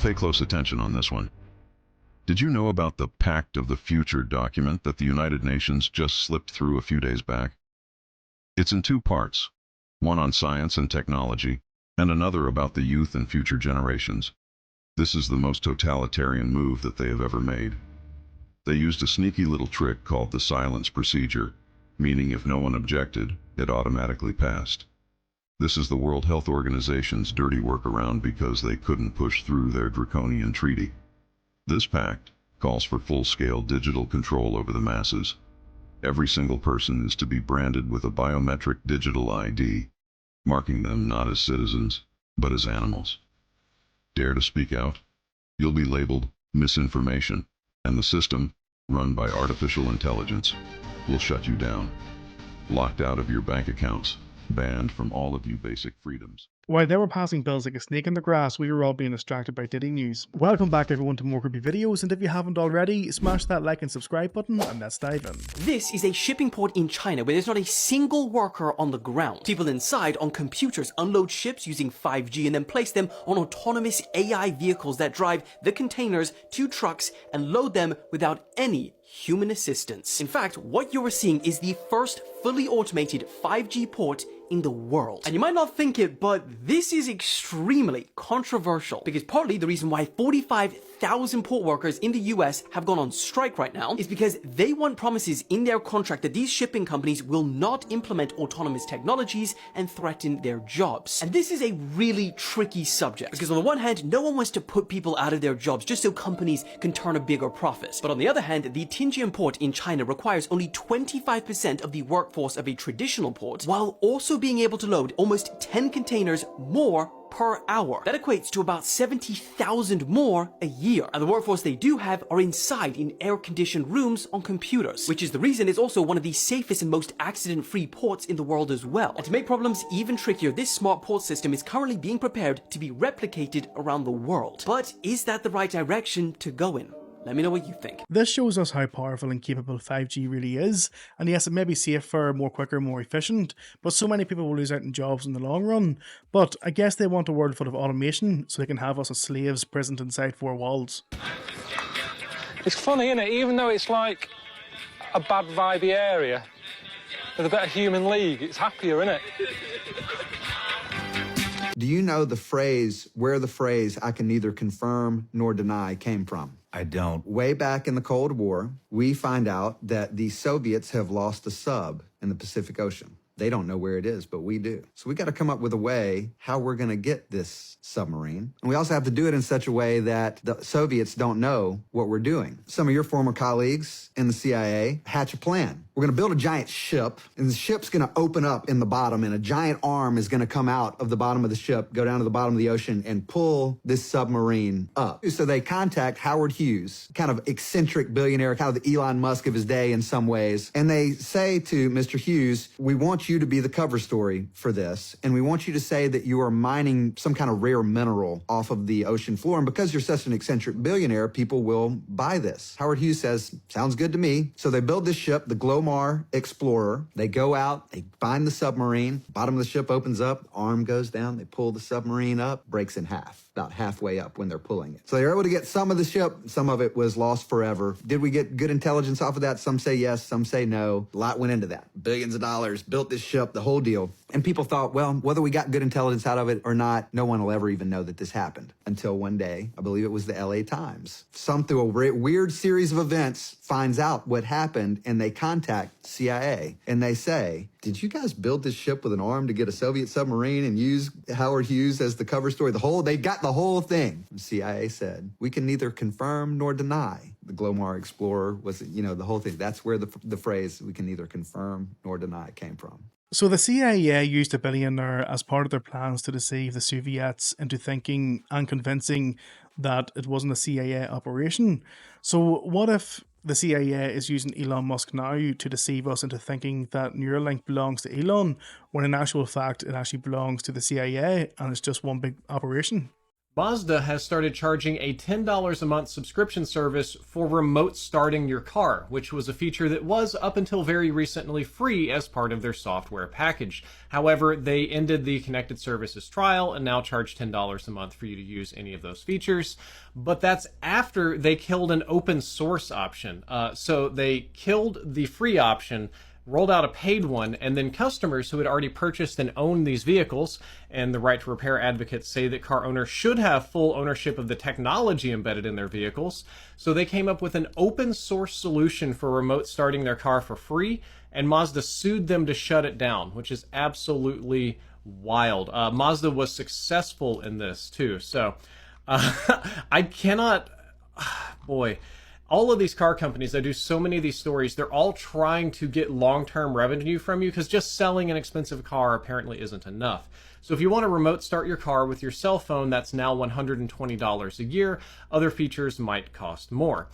Pay close attention on this one. Did you know about the Pact of the Future document that the United Nations just slipped through a few days back? It's in two parts, one on science and technology, and another about the youth and future generations. This is the most totalitarian move that they have ever made. They used a sneaky little trick called the silence procedure, meaning if no one objected, it automatically passed. This is the World Health Organization's dirty workaround because they couldn't push through their draconian treaty. This pact calls for full-scale digital control over the masses. Every single person is to be branded with a biometric digital ID, marking them not as citizens, but as animals. Dare to speak out? You'll be labeled misinformation, and the system, run by artificial intelligence, will shut you down. Locked out of your bank accounts, banned from all of you basic freedoms. While they were passing bills like a snake in the grass, we were all being distracted by Diddy news. Welcome back everyone to more creepy videos, and if you haven't already, smash that like and subscribe button and let's dive in. This is a shipping port in China where there's not a single worker on the ground. People inside on computers unload ships using 5G and then place them on autonomous AI vehicles that drive the containers to trucks and load them without any human assistance. In fact, what you are seeing is the first fully automated 5G port in the world. And you might not think it, but this is extremely controversial because partly the reason why 45,000 port workers in the US have gone on strike right now is because they want promises in their contract that these shipping companies will not implement autonomous technologies and threaten their jobs. And this is a really tricky subject because on the one hand, no one wants to put people out of their jobs just so companies can turn a bigger profit. But on the other hand, the Tianjin port in China requires only 25% of the workforce of a traditional port, while also being able to load almost 10 containers more per hour. That equates to about 70,000 more a year. And the workforce they do have are inside in air-conditioned rooms on computers, which is the reason it's also one of the safest and most accident-free ports in the world as well. And to make problems even trickier, this smart port system is currently being prepared to be replicated around the world. But is that the right direction to go in? Let me know what you think. This shows us how powerful and capable 5G really is, and yes, it may be safer, more quicker, more efficient, but so many people will lose out on jobs in the long run. But I guess they want a world full of automation so they can have us as slaves prisoned inside four walls. It's funny, isn't it? Even though it's like a bad vibey area, with a better human league, it's happier, isn't it? Do you know where the phrase "I can neither confirm nor deny" came from? I don't. Way back in the Cold War, we find out that the Soviets have lost a sub in the Pacific Ocean. They don't know where it is, but we do. So we got to come up with a way how we're going to get this submarine. And we also have to do it in such a way that the Soviets don't know what we're doing. Some of your former colleagues in the CIA hatch a plan. We're going to build a giant ship, and the ship's going to open up in the bottom, and a giant arm is going to come out of the bottom of the ship, go down to the bottom of the ocean, and pull this submarine up. So they contact Howard Hughes, kind of eccentric billionaire, kind of the Elon Musk of his day in some ways, and they say to Mr. Hughes, "We want you to be the cover story for this, and we want you to say that you are mining some kind of rare mineral off of the ocean floor, and because you're such an eccentric billionaire, people will buy this." Howard Hughes says, "Sounds good to me." So they build this ship, the Glomar Explorer. They go out, they find the submarine, bottom of the ship opens up, arm goes down, they pull the submarine up, breaks in half, about halfway up when they're pulling it. So they're able to get some of the ship, some of it was lost forever. Did we get good intelligence off of that? Some say yes, some say no. A lot went into that. Billions of dollars, built this ship, the whole deal. And people thought, well, whether we got good intelligence out of it or not, no one will ever even know that this happened. Until one day, I believe it was the LA Times. Some through a weird series of events finds out what happened, and they contact CIA. And they say, "Did you guys build this ship with an arm to get a Soviet submarine and use Howard Hughes as the cover story?" They got the whole thing. The CIA said, "We can neither confirm nor deny." The Glomar Explorer was, the whole thing. That's where the phrase "we can neither confirm nor deny" came from. So the CIA used a billionaire as part of their plans to deceive the Soviets into thinking and convincing that it wasn't a CIA operation. So what if the CIA is using Elon Musk now to deceive us into thinking that Neuralink belongs to Elon, when in actual fact it actually belongs to the CIA and it's just one big operation? Mazda has started charging a $10 a month subscription service for remote starting your car, which was a feature that was up until very recently free as part of their software package. However, they ended the connected services trial and now charge $10 a month for you to use any of those features. But that's after they killed an open source option. So they killed the free option, rolled out a paid one, and then customers who had already purchased and owned these vehicles, and the right to repair advocates say that car owners should have full ownership of the technology embedded in their vehicles. So they came up with an open source solution for remote starting their car for free, and Mazda sued them to shut it down, which is absolutely wild. Mazda was successful in this too. So I cannot, boy. All of these car companies that do so many of these stories, they're all trying to get long-term revenue from you because just selling an expensive car apparently isn't enough. So if you want to remote start your car with your cell phone, that's now $120 a year. Other features might cost more.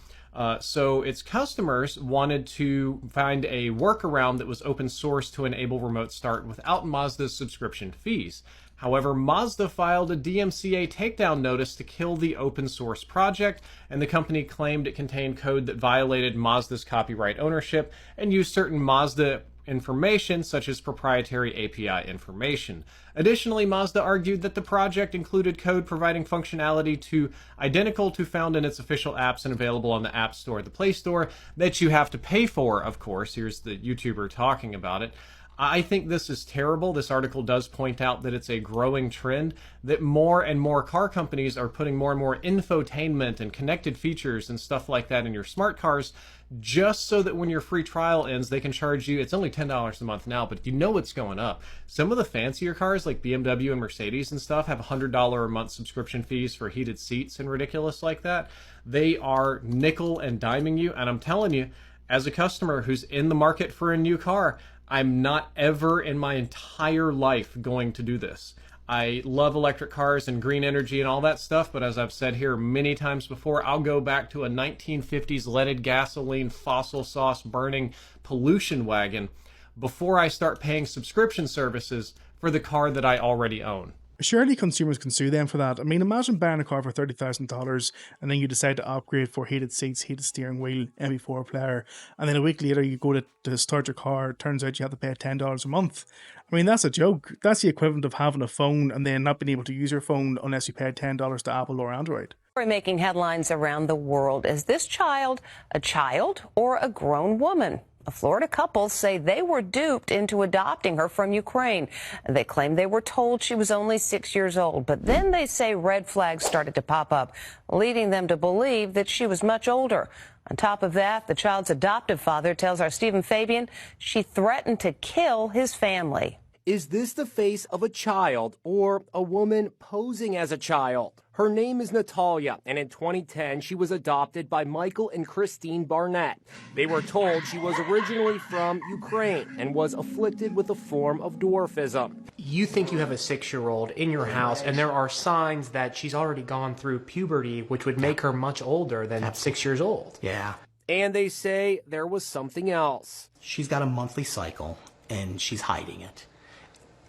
So its customers wanted to find a workaround that was open source to enable remote start without Mazda's subscription fees. However, Mazda filed a DMCA takedown notice to kill the open source project, and the company claimed it contained code that violated Mazda's copyright ownership and used certain Mazda information, such as proprietary API information. Additionally, Mazda argued that the project included code providing functionality identical to found in its official apps and available on the App Store, the Play Store, that you have to pay for, of course. Here's the YouTuber talking about it. I think this is terrible. This article does point out that it's a growing trend that more and more car companies are putting more and more infotainment and connected features and stuff like that in your smart cars, just so that when your free trial ends, they can charge you. It's only $10 a month now, but you know it's going up. Some of the fancier cars like BMW and Mercedes and stuff have $100 a month subscription fees for heated seats and ridiculous like that. They are nickel and diming you, and I'm telling you, as a customer who's in the market for a new car, I'm not ever in my entire life going to do this. I love electric cars and green energy and all that stuff, but as I've said here many times before, I'll go back to a 1950s leaded gasoline, fossil sauce burning pollution wagon before I start paying subscription services for the car that I already own. Surely consumers can sue them for that. I mean, imagine buying a car for $30,000 and then you decide to upgrade for heated seats, heated steering wheel, MP4 player, and then a week later you go to start your car. It turns out you have to pay $10 a month. I mean, that's a joke. That's the equivalent of having a phone and then not being able to use your phone unless you pay $10 to Apple or Android. We're making headlines around the world. Is this child a child or a grown woman? A Florida couple say they were duped into adopting her from Ukraine. They claim they were told she was only 6 years old, but then they say red flags started to pop up, leading them to believe that she was much older. On top of that, the child's adoptive father tells our Stephen Fabian she threatened to kill his family. Is this the face of a child or a woman posing as a child? Her name is Natalia, and in 2010, she was adopted by Michael and Christine Barnett. They were told she was originally from Ukraine and was afflicted with a form of dwarfism. You think you have a 6-year-old in your house, and there are signs that she's already gone through puberty, which would make her much older than 6 years old. Yeah. And they say there was something else. She's got a monthly cycle, and she's hiding it.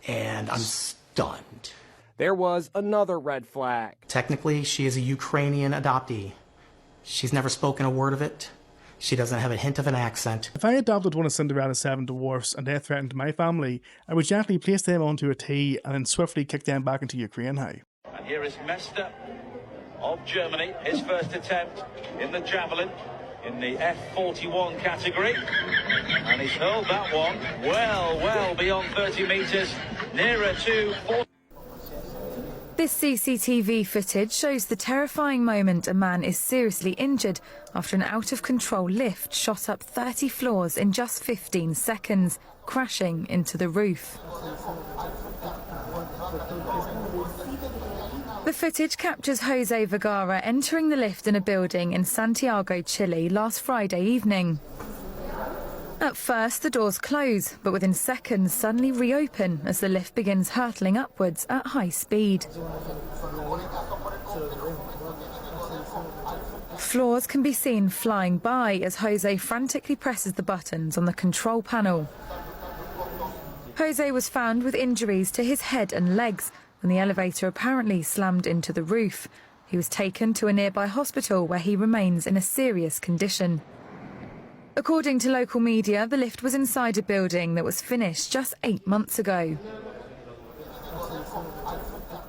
And I'm stunned. There was another red flag. Technically, she is a Ukrainian adoptee. She's never spoken a word of it. She doesn't have a hint of an accent. If I adopted one of Cinderella's 7 dwarfs and they threatened my family, I would gently place them onto a tee and then swiftly kick them back into Ukraine. And here is Mester of Germany, his first attempt in the javelin in the F41 category. And he's hurled that one well beyond 30 metres, nearer to 40. This CCTV footage shows the terrifying moment a man is seriously injured after an out-of-control lift shot up 30 floors in just 15 seconds, crashing into the roof. The footage captures Jose Vergara entering the lift in a building in Santiago, Chile last Friday evening. At first, the doors close, but within seconds suddenly reopen as the lift begins hurtling upwards at high speed. Floors can be seen flying by as Jose frantically presses the buttons on the control panel. Jose was found with injuries to his head and legs, when the elevator apparently slammed into the roof. He was taken to a nearby hospital where he remains in a serious condition. According to local media, the lift was inside a building that was finished just 8 months ago.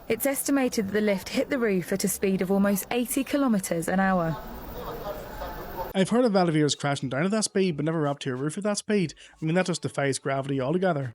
It's estimated that the lift hit the roof at a speed of almost 80 kilometres an hour. I've heard of elevators crashing down at that speed, but never up to your roof at that speed. I mean, that just defies gravity altogether.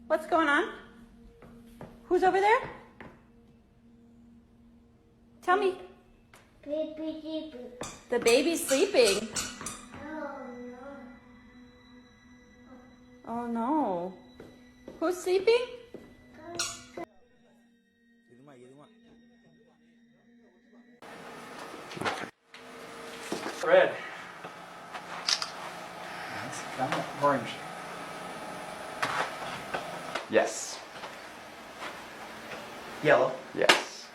What's going on? Who's over there? Tell me. Baby sleeping. The baby's sleeping. Oh no. Who's sleeping? Red. That's kind of orange. Yes. Yellow. Yes.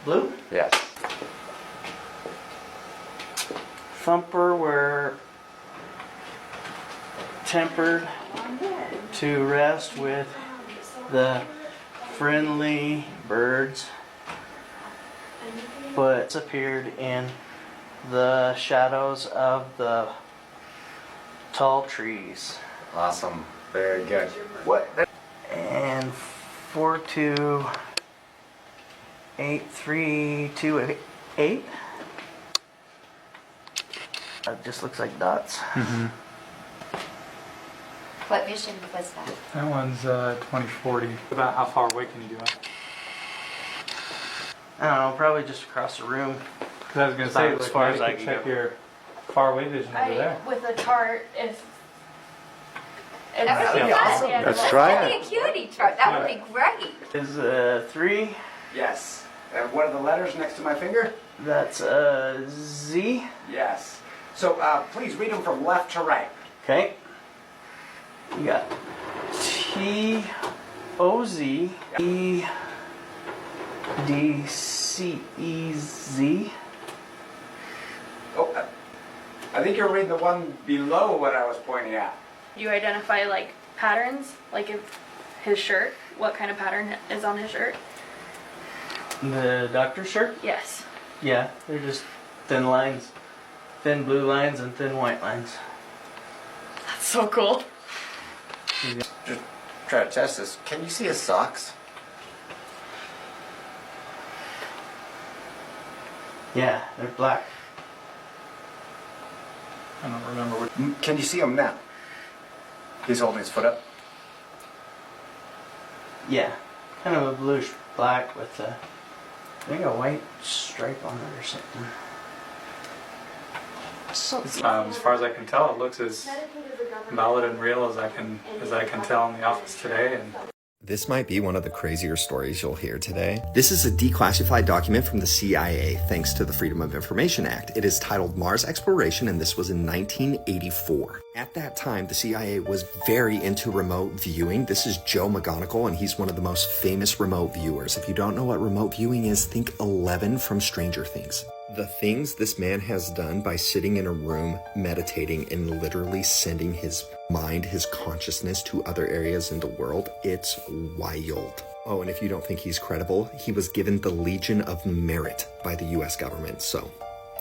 Blue. Yes. Thumper were tempered to rest with the friendly birds, but appeared in the shadows of the tall trees. Awesome. Very good. What? And 428328. It just looks like dots. What mission was that? That one's 2040. About how far away can you do it? I don't know, probably just across the room. Because I was going to say, as far as I can check go. your far away vision over there. With a chart, if That would be awesome. Let's try That'd be a cutie chart. That would be great. Is 3. Yes. And what are the letters next to my finger? That's Z. Yes. So please read them from left to right. Okay. You got T O Z E D C E Z. Oh, I think you're reading the one below what I was pointing at. you identify like patterns, like if his shirt, what kind of pattern is on his shirt? The doctor's shirt? Yes. Yeah, they're just thin lines. Thin blue lines and thin white lines. That's so cool. Just try to test this. Can you see his socks? Yeah, they're black. I don't remember what. Can you see him now? He's holding his foot up. Yeah, kind of a bluish black with a, I think a white stripe on it or something. As far as I can tell, it looks as valid and real as I can tell in the office today. And this might be one of the crazier stories you'll hear today. This is a declassified document from the CIA thanks to the Freedom of Information Act. It is titled Mars Exploration, and this was in 1984. At that time, the CIA was very into remote viewing. This is Joe McGonigal, and he's one of the most famous remote viewers. If you don't know what remote viewing is, think 11 from Stranger Things. The things this man has done by sitting in a room, meditating, and literally sending his mind, his consciousness to other areas in the world, it's wild. Oh, and if you don't think he's credible, he was given the Legion of Merit by the US government, so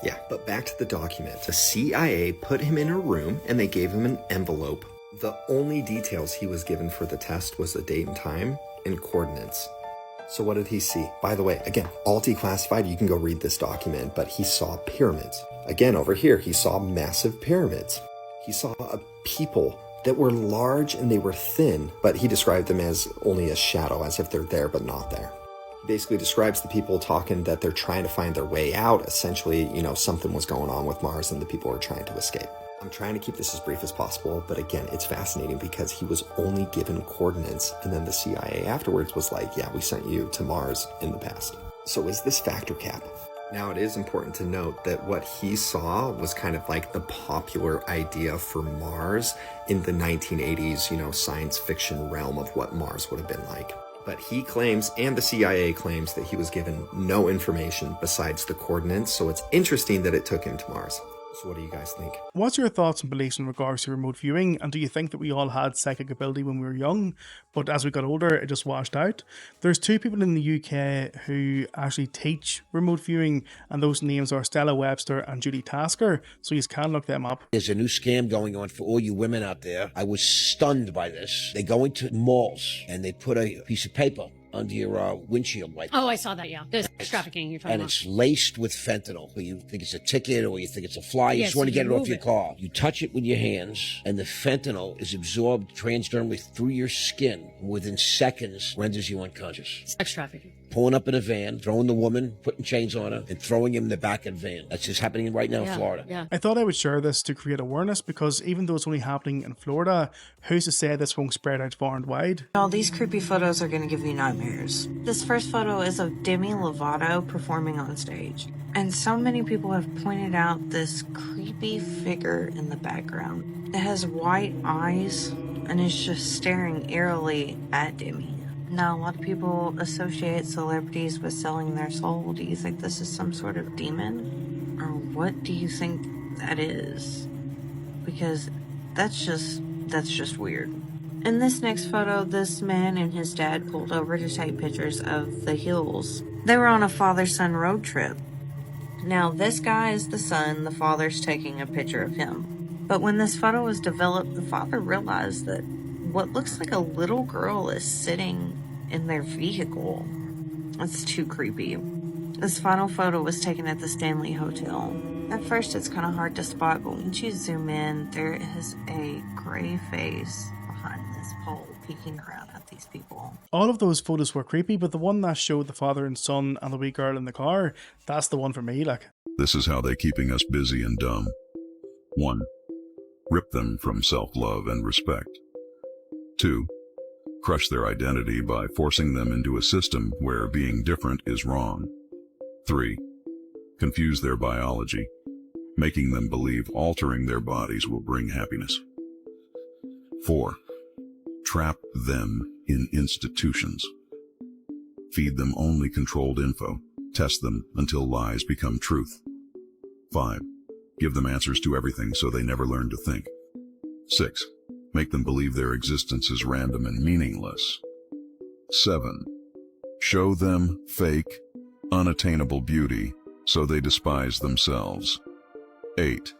yeah. But back to the document. The CIA put him in a room and they gave him an envelope. The only details he was given for the test was the date and time and coordinates. So what did he see? By the way, again, all declassified, you can go read this document, but he saw pyramids. Again, over here, he saw massive pyramids. He saw a people that were large and they were thin, but he described them as only a shadow, as if they're there but not there. Basically describes the people talking that they're trying to find their way out. Essentially, you know, something was going on with Mars and the people were trying to escape. I'm trying to keep this as brief as possible, but again, it's fascinating because he was only given coordinates, and then the CIA afterwards was like, yeah, we sent you to Mars in the past. So is this fact or cap? Now, it is important to note that what he saw was kind of like the popular idea for Mars in the 1980s, you know, science fiction realm of what Mars would have been like. But he claims, and the CIA claims, that he was given no information besides the coordinates, so it's interesting that it took him to Mars. So what do you guys think? What's your thoughts and beliefs in regards to remote viewing? And do you think that we all had psychic ability when we were young, but as we got older, it just washed out? There's two people in the UK who actually teach remote viewing, and those names are Stella Webster and Judy Tasker, so you can look them up. There's a new scam going on for all you women out there. I was stunned by this. They go into malls and they put a piece of paper under your windshield wiper. Oh, I saw that, yeah. There's trafficking you're talking and about. it's laced with fentanyl. So you think it's a ticket or you think it's a fly. You Yeah, just want to so get you it off move your it. car. You touch it with your hands and the fentanyl is absorbed transdermally through your skin. Within seconds, renders you unconscious. Sex trafficking. Pulling up in a van, throwing the woman, putting chains on her, and throwing him in the back of the van. That's just happening right now in Florida. Yeah. I thought I would share this to create awareness, because even though it's only happening in Florida, who's to say this won't spread out far and wide? All these creepy photos are going to give you nightmares. This first photo is of Demi Lovato performing on stage. And so many people have pointed out this creepy figure in the background. It has white eyes and is just staring eerily at Demi. Now, a lot of people associate celebrities with selling their soul. Do you think this is some sort of demon? Or what do you think that is? Because that's just weird. In this next photo, this man and his dad pulled over to take pictures of the hills. They were on a father-son road trip. Now, this guy is the son, the father's taking a picture of him. But when this photo was developed, the father realized that what looks like a little girl is sitting in their vehicle. It's too creepy. This final photo was taken at the Stanley Hotel. At first, it's kind of hard to spot, but once you zoom in, there is a gray face behind this pole peeking around at these people. All of those photos were creepy, but the one that showed the father and son and the wee girl in the car, that's the one for me, like. This is how they're keeping us busy and dumb. 1. Rip them from self-love and respect. 2. Crush their identity by forcing them into a system where being different is wrong. 3. Confuse their biology, making them believe altering their bodies will bring happiness. 4. Trap them in institutions. Feed them only controlled info. Test them until lies become truth. 5. Give them answers to everything so they never learn to think. 6. Make them believe their existence is random and meaningless. 7. Show them fake, unattainable beauty so they despise themselves. 8.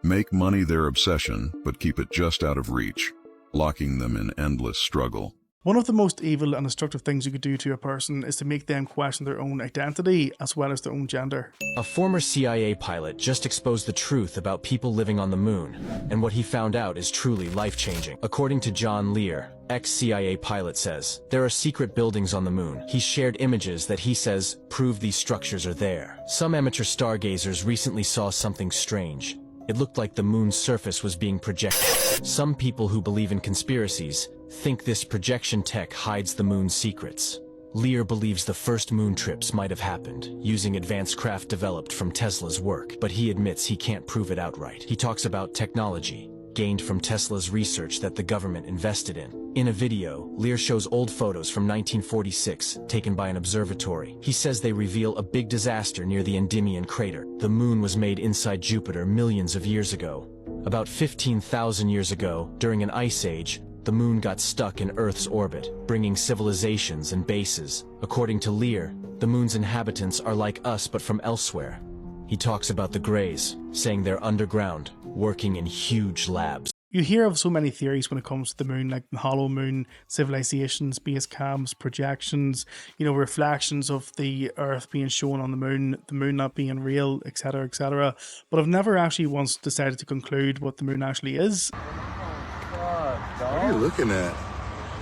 Make money their obsession, but keep it just out of reach, locking them in endless struggle. One of the most evil and destructive things you could do to a person is to make them question their own identity as well as their own gender. A former CIA pilot just exposed the truth about people living on the moon, and what he found out is truly life-changing. According to John Lear, ex-CIA pilot, says, there are secret buildings on the moon. He shared images that he says prove these structures are there. Some amateur stargazers recently saw something strange. It looked like the moon's surface was being projected. Some people who believe in conspiracies think this projection tech hides the moon's secrets. Lear believes the first moon trips might have happened using advanced craft developed from Tesla's work, but he admits he can't prove it outright. He talks about technology gained from Tesla's research that the government invested in. In a video, Lear shows old photos from 1946 taken by an observatory. He says they reveal a big disaster near the Endymion crater. The moon was made inside Jupiter millions of years ago. About 15,000 years ago, during an ice age, the moon got stuck in Earth's orbit, bringing civilizations and bases. According to Lear, the moon's inhabitants are like us but from elsewhere. He talks about the Greys, saying they're underground, working in huge labs. You hear of so many theories when it comes to the moon, like the hollow moon, civilizations, base camps, projections, reflections of the Earth being shown on the moon not being real, etc., etc. But I've never actually once decided to conclude what the moon actually is. What are you looking at?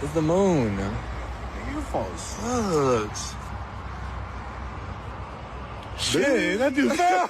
It's the moon. UFO sucks. Shit, that dude fell.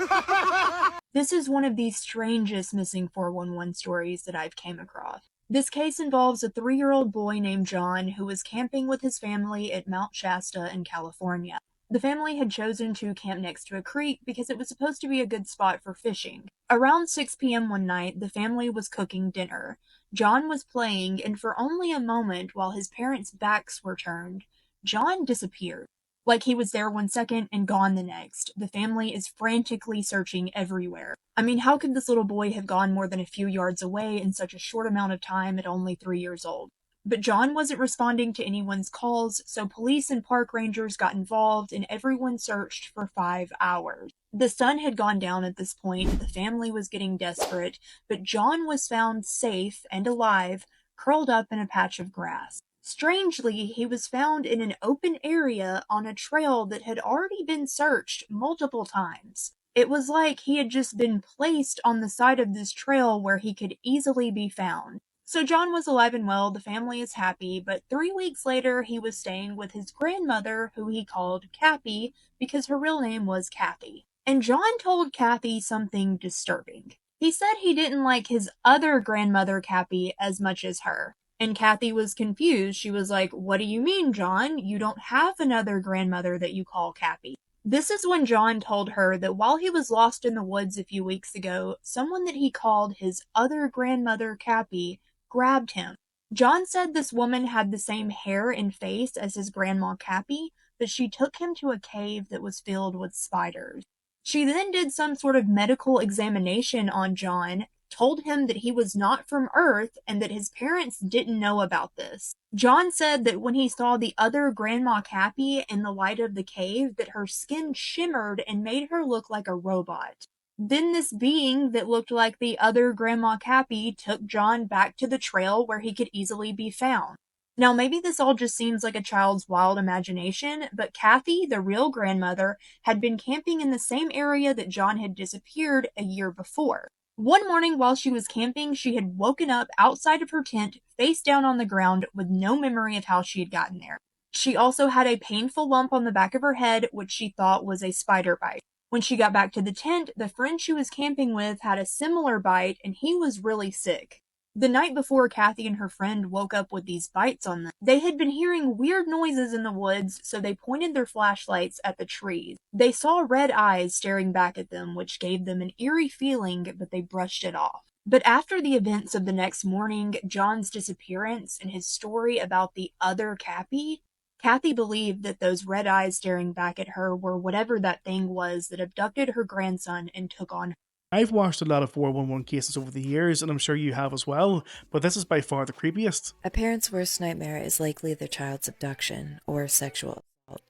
This is one of the strangest missing 411 stories that I've came across. This case involves a 3-year-old boy named John who was camping with his family at Mount Shasta in California. The family had chosen to camp next to a creek because it was supposed to be a good spot for fishing. Around 6 p.m. one night, the family was cooking dinner. John was playing, and for only a moment, while his parents' backs were turned, John disappeared. Like he was there 1 second and gone the next. The family is frantically searching everywhere. I mean, how could this little boy have gone more than a few yards away in such a short amount of time at only 3 years old? But John wasn't responding to anyone's calls, so police and park rangers got involved and everyone searched for 5 hours. The sun had gone down at this point, the family was getting desperate, but John was found safe and alive, curled up in a patch of grass. Strangely, he was found in an open area on a trail that had already been searched multiple times. It was like he had just been placed on the side of this trail where he could easily be found. So John was alive and well, the family is happy, but 3 weeks later he was staying with his grandmother, who he called Kathy, because her real name was Kathy. And John told Kathy something disturbing. He said he didn't like his other grandmother, Kathy, as much as her. And Kathy was confused. She was like, "What do you mean, John? You don't have another grandmother that you call Kathy." This is when John told her that while he was lost in the woods a few weeks ago, someone that he called his other grandmother, Kathy, grabbed him. John said this woman had the same hair and face as his grandma Kathy, but she took him to a cave that was filled with spiders. She then did some sort of medical examination on John, told him that he was not from Earth and that his parents didn't know about this. John said that when he saw the other Grandma Kathy in the light of the cave, that her skin shimmered and made her look like a robot. Then this being that looked like the other Grandma Kathy took John back to the trail where he could easily be found. Now, maybe this all just seems like a child's wild imagination, but Kathy, the real grandmother, had been camping in the same area that John had disappeared a year before. One morning while she was camping, she had woken up outside of her tent, face down on the ground, with no memory of how she had gotten there. She also had a painful lump on the back of her head, which she thought was a spider bite. When she got back to the tent, the friend she was camping with had a similar bite, and he was really sick. The night before, Kathy and her friend woke up with these bites on them. They had been hearing weird noises in the woods, so they pointed their flashlights at the trees. They saw red eyes staring back at them, which gave them an eerie feeling, but they brushed it off. But after the events of the next morning, John's disappearance, and his story about the other Kathy, Kathy believed that those red eyes staring back at her were whatever that thing was that abducted her grandson and took on her. I've watched a lot of 411 cases over the years, and I'm sure you have as well, but this is by far the creepiest. A parent's worst nightmare is likely their child's abduction or sexual assault.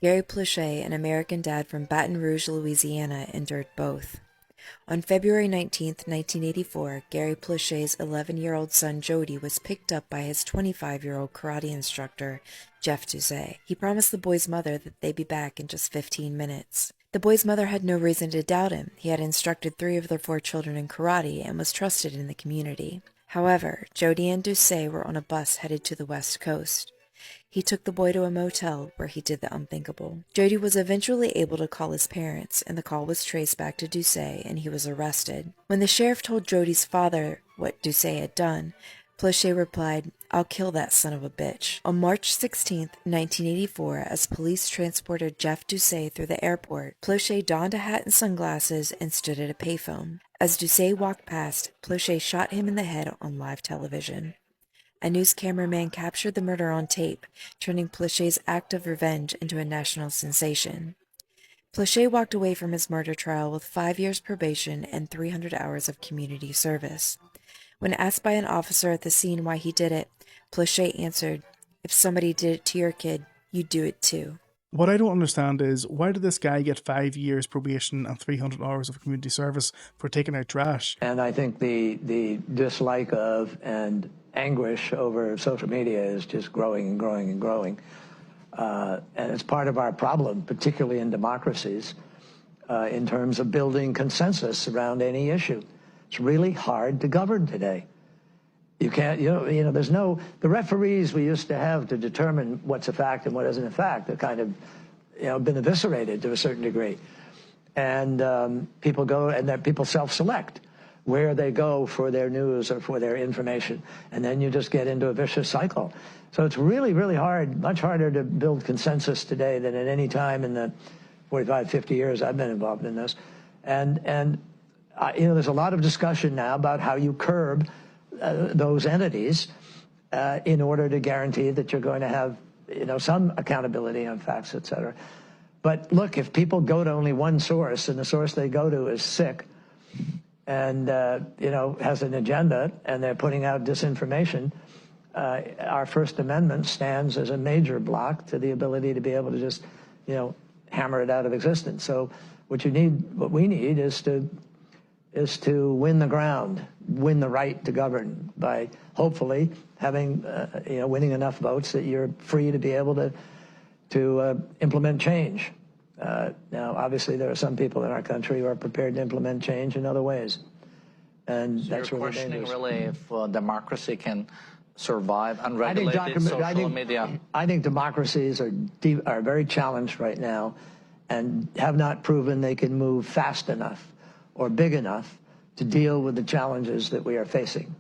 Gary Pluchet, an American dad from Baton Rouge, Louisiana, endured both. On February 19, 1984, Gary Pluchet's 11-year-old son Jody was picked up by his 25-year-old karate instructor, Jeff Doucet. He promised the boy's mother that they'd be back in just 15 minutes. The boy's mother had no reason to doubt him. He had instructed 3 of their 4 children in karate and was trusted in the community. However, Jody and Doucet were on a bus headed to the West Coast. He took the boy to a motel where he did the unthinkable. Jody was eventually able to call his parents, and the call was traced back to Doucet, and he was arrested. When the sheriff told Jody's father what Doucet had done, Pluchet replied, "I'll kill that son of a bitch." On March 16, 1984, as police transported Jeff Doucet through the airport, Pluchet donned a hat and sunglasses and stood at a payphone. As Doucet walked past, Pluchet shot him in the head on live television. A news cameraman captured the murder on tape, turning Pluchet's act of revenge into a national sensation. Pluchet walked away from his murder trial with 5 years probation and 300 hours of community service. When asked by an officer at the scene why he did it, Pluchet answered, "If somebody did it to your kid, you'd do it too." What I don't understand is, why did this guy get 5 years probation and 300 hours of community service for taking out trash? And I think the dislike of and anguish over social media is just growing and growing and growing. And it's part of our problem, particularly in democracies, in terms of building consensus around any issue. It's really hard to govern today. You can't, there's no, the referees we used to have to determine what's a fact and what isn't a fact are kind of, been eviscerated to a certain degree. and people go and that people self-select where they go for their news or for their information, and then you just get into a vicious cycle. So it's really, really hard, much harder to build consensus today than at any time in the 45, 50 years I've been involved in this. And you know, there's a lot of discussion now about how you curb those entities in order to guarantee that you're going to have, you know, some accountability on facts, et cetera. But look, if people go to only one source and the source they go to is sick and, you know, has an agenda and they're putting out disinformation, our First Amendment stands as a major block to the ability to be able to just, you know, hammer it out of existence. So what we need is to win the ground, win the right to govern by hopefully having, you know, winning enough votes that you're free to be able to implement change. Now, obviously, there are some people in our country who are prepared to implement change in other ways, and so that's you're really questioning dangerous. really if democracy can survive unregulated social media. I think democracies are very challenged right now, and have not proven they can move fast enough or big enough to deal with the challenges that we are facing.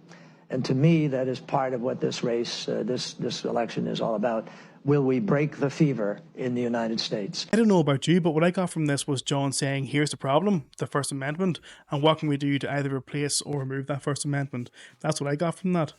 And to me, that is part of what this race, this election is all about. Will we break the fever in the United States? I don't know about you, but what I got from this was John saying, here's the problem, the First Amendment, and what can we do to either replace or remove that First Amendment? That's what I got from that.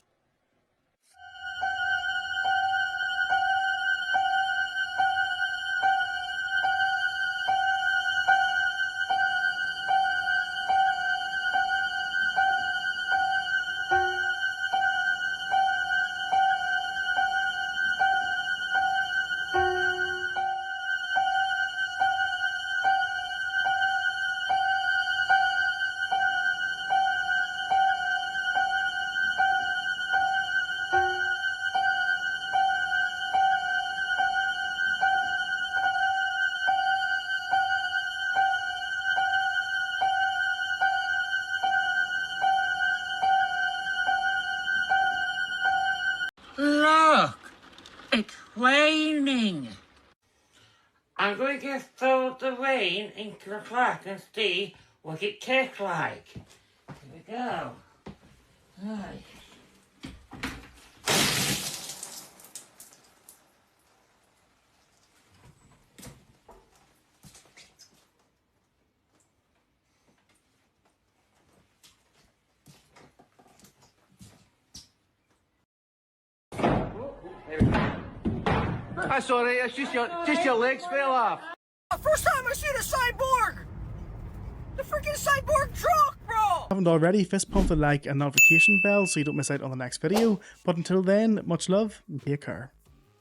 Look, it's raining. I'm going to throw the rain into the clock and see what it tastes like. Here we go. Right. That's all right, it's just your legs fell off. First time I seen a cyborg! The freaking cyborg truck, bro! If you haven't already, fist pump the like and notification bell so you don't miss out on the next video. But until then, much love and take care.